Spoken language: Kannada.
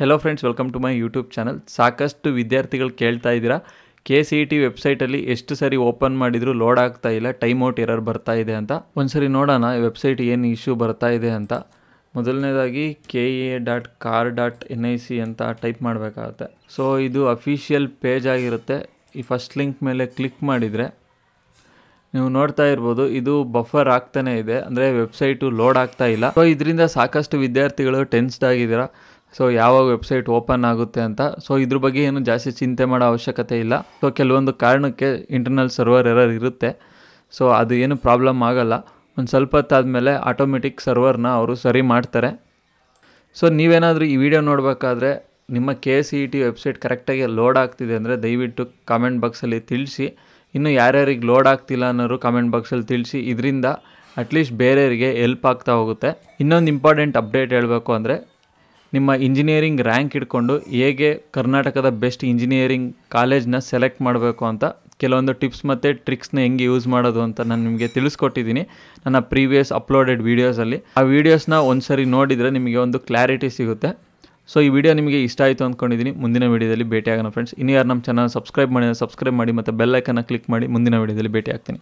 Hello friends, welcome to my YouTube channel. ಸಾಕಷ್ಟು ವಿದ್ಯಾರ್ಥಿಗಳು ಕೇಳ್ತಾ ಇದ್ದೀರಾ, KCET ವೆಬ್ಸೈಟಲ್ಲಿ ಎಷ್ಟು ಸರಿ ಓಪನ್ ಮಾಡಿದರೂ ಲೋಡ್ ಆಗ್ತಾ ಇಲ್ಲ, ಟೈಮ್ ಔಟ್ ಎರರ್ ಬರ್ತಾ ಇದೆ ಅಂತ. ಒಂದ್ಸರಿ ನೋಡೋಣ ವೆಬ್ಸೈಟ್ ಏನು ಇಶ್ಯೂ ಬರ್ತಾ ಇದೆ ಅಂತ. ಮೊದಲನೇದಾಗಿ ka.car.nic ಅಂತ ಟೈಪ್ ಮಾಡಬೇಕಾಗುತ್ತೆ. ಸೊ ಇದು ಅಫಿಷಿಯಲ್ ಪೇಜ್ ಆಗಿರುತ್ತೆ. ಈ ಫಸ್ಟ್ ಲಿಂಕ್ ಮೇಲೆ ಕ್ಲಿಕ್ ಮಾಡಿದರೆ ನೀವು ನೋಡ್ತಾ ಇರ್ಬೋದು, ಇದು ಬಫರ್ ಆಗ್ತಾನೆ ಇದೆ, ಅಂದರೆ ವೆಬ್ಸೈಟು ಲೋಡ್ ಆಗ್ತಾ ಇಲ್ಲ. ಸೊ ಇದರಿಂದ ಸಾಕಷ್ಟು ವಿದ್ಯಾರ್ಥಿಗಳು ಟೆನ್ಸ್ಡ್ ಆಗಿದ್ದೀರಾ. ಸೊ ಯಾವಾಗ ವೆಬ್ಸೈಟ್ ಓಪನ್ ಆಗುತ್ತೆ ಅಂತ. ಸೊ ಇದ್ರ ಬಗ್ಗೆ ಏನು ಜಾಸ್ತಿ ಚಿಂತೆ ಮಾಡೋ ಅವಶ್ಯಕತೆ ಇಲ್ಲ. ಸೊ ಕೆಲವೊಂದು ಕಾರಣಕ್ಕೆ ಇಂಟರ್ನಲ್ ಸರ್ವರ್ ಎರರ್ ಇರುತ್ತೆ. ಸೊ ಅದು ಏನು ಪ್ರಾಬ್ಲಮ್ ಆಗಲ್ಲ. ಒಂದು ಸ್ವಲ್ಪ ಹೊತ್ತಾದಮೇಲೆ ಆಟೋಮೆಟಿಕ್ ಸರ್ವರ್ನ ಅವರು ಸರಿ ಮಾಡ್ತಾರೆ. ಸೊ ನೀವೇನಾದರೂ ಈ ವಿಡಿಯೋ ನೋಡಬೇಕಾದ್ರೆ ನಿಮ್ಮ KCET ವೆಬ್ಸೈಟ್ ಕರೆಕ್ಟಾಗಿ ಲೋಡ್ ಆಗ್ತಿದೆ ಅಂದರೆ ದಯವಿಟ್ಟು ಕಾಮೆಂಟ್ ಬಾಕ್ಸಲ್ಲಿ ತಿಳಿಸಿ. ಇನ್ನು ಯಾರ್ಯಾರಿಗೆ ಲೋಡ್ ಆಗ್ತಿಲ್ಲ ಅನ್ನೋರು ಕಾಮೆಂಟ್ ಬಾಕ್ಸಲ್ಲಿ ತಿಳಿಸಿ. ಇದರಿಂದ ಅಟ್ಲೀಸ್ಟ್ ಬೇರೆಯವರಿಗೆ ಹೆಲ್ಪ್ ಆಗ್ತಾ ಹೋಗುತ್ತೆ. ಇನ್ನೊಂದು ಇಂಪಾರ್ಟೆಂಟ್ ಅಪ್ಡೇಟ್ ಹೇಳಬೇಕು ಅಂದರೆ, ನಿಮ್ಮ ಇಂಜಿನಿಯರಿಂಗ್ ರ್ಯಾಂಕ್ ಇಟ್ಕೊಂಡು ಹೇಗೆ ಕರ್ನಾಟಕದ ಬೆಸ್ಟ್ ಇಂಜಿನಿಯರಿಂಗ್ ಕಾಲೇಜ್ನ ಸೆಲೆಕ್ಟ್ ಮಾಡಬೇಕು ಅಂತ ಕೆಲವೊಂದು ಟಿಪ್ಸ್ ಮತ್ತು ಟ್ರಿಕ್ಸ್ನ ಹೆಂಗೆ ಯೂಸ್ ಮಾಡೋದು ಅಂತ ನಾನು ನಿಮಗೆ ತಿಳಿಸ್ಕೊಟ್ಟಿದ್ದೀನಿ ನನ್ನ ಪ್ರೀವಿಯಸ್ ಅಪ್ಲೋಡೆಡ್ ವೀಡಿಯೋಸಲ್ಲಿ. ಆ ವೀಡಿಯೋಸ್ನ ಒಂದ್ಸರಿ ನೋಡಿದರೆ ನಿಮಗೆ ಒಂದು ಕ್ಲಾರಿಟಿ ಸಿಗುತ್ತೆ. ಸೊ ಈ ವಿಡಿಯೋ ನಿಮಗೆ ಇಷ್ಟ ಆಯಿತು ಅಂದ್ಕೊಂಡಿದ್ದೀನಿ. ಮುಂದಿನ ವೀಡಿಯೋದಲ್ಲಿ ಭೇಟಿ ಆಗೋಣ ಫ್ರೆಂಡ್ಸ್. ಇನ್ನು ಯಾರು ನಮ್ಮ ಚಾನಲ್ ಸಬ್ಸ್ಕ್ರೈಬ್ ಮಾಡಿ ಮತ್ತು ಬೆಲ್ ಐಕನ್ನ ಕ್ಲಿಕ್ ಮಾಡಿ. ಮುಂದಿನ ವೀಡಿಯೋದಲ್ಲಿ ಭೇಟಿ ಆಗ್ತೀನಿ.